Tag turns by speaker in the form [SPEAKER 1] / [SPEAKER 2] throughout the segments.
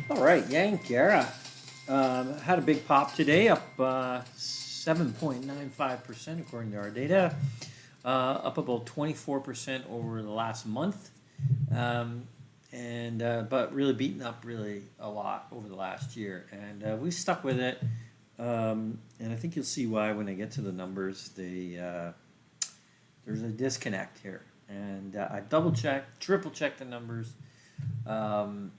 [SPEAKER 1] All right, Yangarra had a big pop today, up 7.95% according to our data, up about 24% over the last month, and but really beaten up really a lot over the last year, and we stuck with it, and I think you'll see why when I get to the numbers. There's a disconnect here, and I double checked, triple checked the numbers. Um,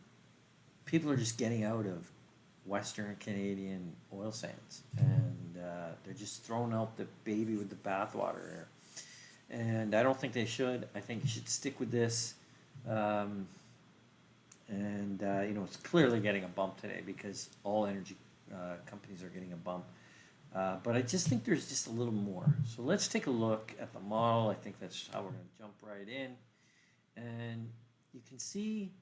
[SPEAKER 1] People are just getting out of Western Canadian oil sands, and they're just throwing out the baby with the bathwater here. And I don't think they should. I think you should stick with this. Um, and it's clearly getting a bump today because all energy companies are getting a bump. But I just think there's just a little more. So let's take a look at the model. I think that's how we're going to jump right in. And you can see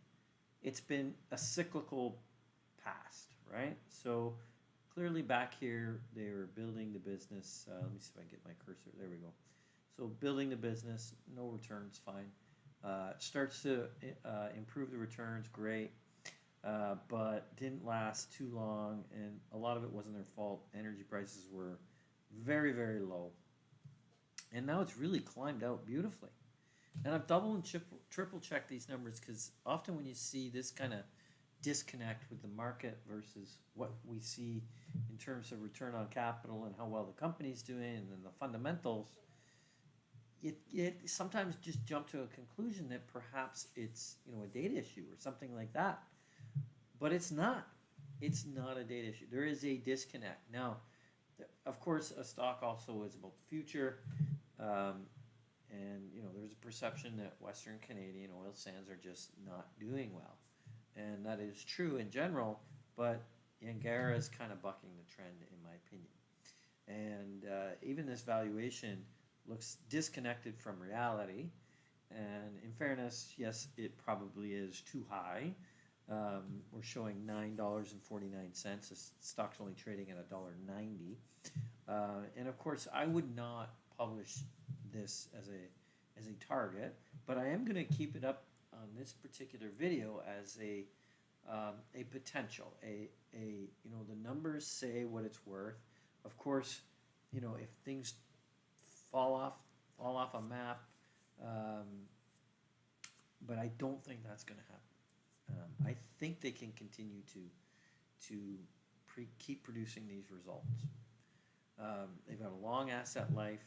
[SPEAKER 1] it's been a cyclical past, right? So clearly back here, they were building the business. Let me see if I can get my cursor. There we go. So building the business, no returns, fine. Starts to improve the returns, great. But didn't last too long, and a lot of it wasn't their fault. Energy prices were very, very low. And now it's really climbed out beautifully. And I've double and triple checked these numbers because often when you see this kind of disconnect with the market versus what we see in terms of return on capital and how well the company's doing and then the fundamentals, it sometimes just jump to a conclusion that perhaps it's a data issue or something like that. But it's not. It's not a data issue. There is a disconnect. Now, of course, a stock also is about the future. And there's a perception that Western Canadian oil sands are just not doing well, and that is true in general. But Yangarra is kind of bucking the trend, in my opinion. And even this valuation looks disconnected from reality. And in fairness, yes, it probably is too high. We're showing $9.49. The stock's only trading at $1.90. And of course, I would not publish this as a target, but I am going to keep it up on this particular video as a potential. The numbers say what it's worth. Of course, if things fall off a map, but I don't think that's going to happen. I think they can continue to keep producing these results. They've got a long asset life.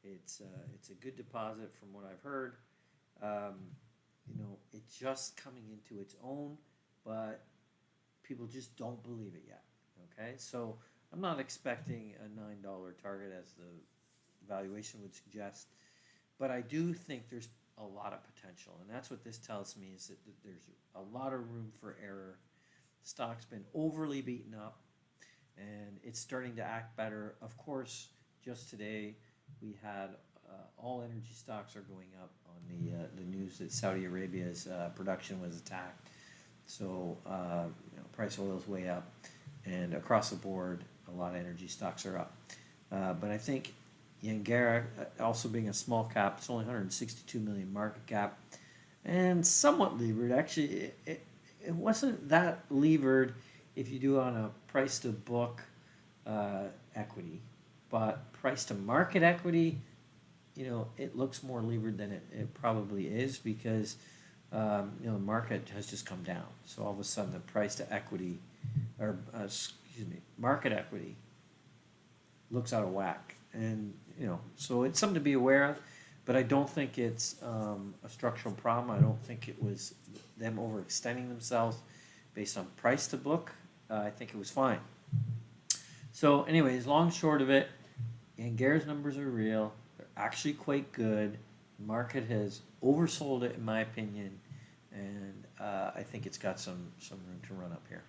[SPEAKER 1] It's a good deposit from what I've heard. It's just coming into its own, but people just don't believe it yet. Okay, so I'm not expecting a $9 target as the valuation would suggest, but I do think there's a lot of potential, and that's what this tells me is that there's a lot of room for error. The stock's been overly beaten up, and it's starting to act better. Of course, just today we had all energy stocks are going up on the news that Saudi Arabia's production was attacked. So price of oil is way up, and across the board, a lot of energy stocks are up. But I think Yangarra, also being a small cap, it's only 162 million market cap, and somewhat levered. Actually, it wasn't that levered if you do on a price to book equity, but price to market equity, it looks more levered than it probably is because the market has just come down. So all of a sudden the price to equity, or market equity, looks out of whack, and so it's something to be aware of. But I don't think it's a structural problem. I don't think it was them overextending themselves based on price to book. I think it was fine. So anyways, long short of it, Yangarra's numbers are real. They're actually quite good. The market has oversold it, in my opinion, and I think it's got some room to run up here.